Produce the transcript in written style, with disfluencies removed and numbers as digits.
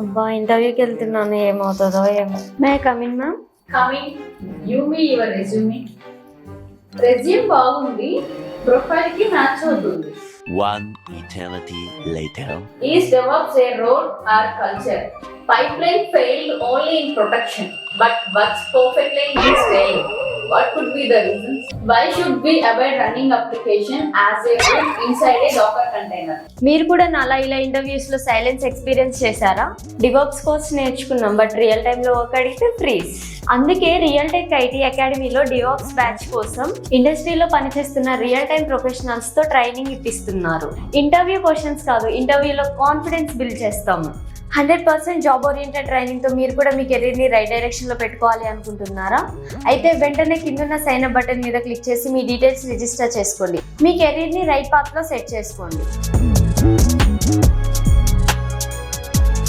అబ్బా ఇంటర్వ్యూకి వెళ్తున్నాను, ఏమవుతుందో ఏమో. May coming ma'am. Coming. You me your resume. Resume బాగుంది, ప్రొఫైల్ కి మ్యాచ్ అవుతుంది. One eternity later. Is DevOps a role or culture? Pipeline failed only in production, but works perfectly in scaling. What could be the reasons? Why should we avoid running application as a root inside a Docker container? మీరు కూడా నాలా ఇలా interviews లో silence experience చేశారా? DevOps course నేర్చుకున్నాం, but real time లో work అడిగితే freeze. అందుకే రియల్ టెక్ ఐటీ అకాడమీలో డివాప్స్ బ్యాచ్ కోసం ఇండస్ట్రీలో పనిచేస్తున్న రియల్ టైమ్ ప్రొఫెషనల్స్ తో ట్రైనింగ్ ఇప్పిస్తున్నారు. ఇంటర్వ్యూ క్వశ్చన్స్ కాదు, ఇంటర్వ్యూలో కాన్ఫిడెన్స్ బిల్డ్ చేస్తాము. 100% జాబ్ ఓరియంటెడ్ ట్రైనింగ్ తో మీరు కూడా మీ కెరీర్ ని రైట్ డైరెక్షన్ లో పెట్టుకోవాలి అనుకుంటున్నారా? అయితే వెంటనే కిందున్న సైన్ అప్ బటన్ మీద క్లిక్ చేసి మీ డీటెయిల్స్ రిజిస్టర్ చేసుకోండి. మీ కెరీర్ ని రైట్ పాత్ లో సెట్ చేసుకోండి.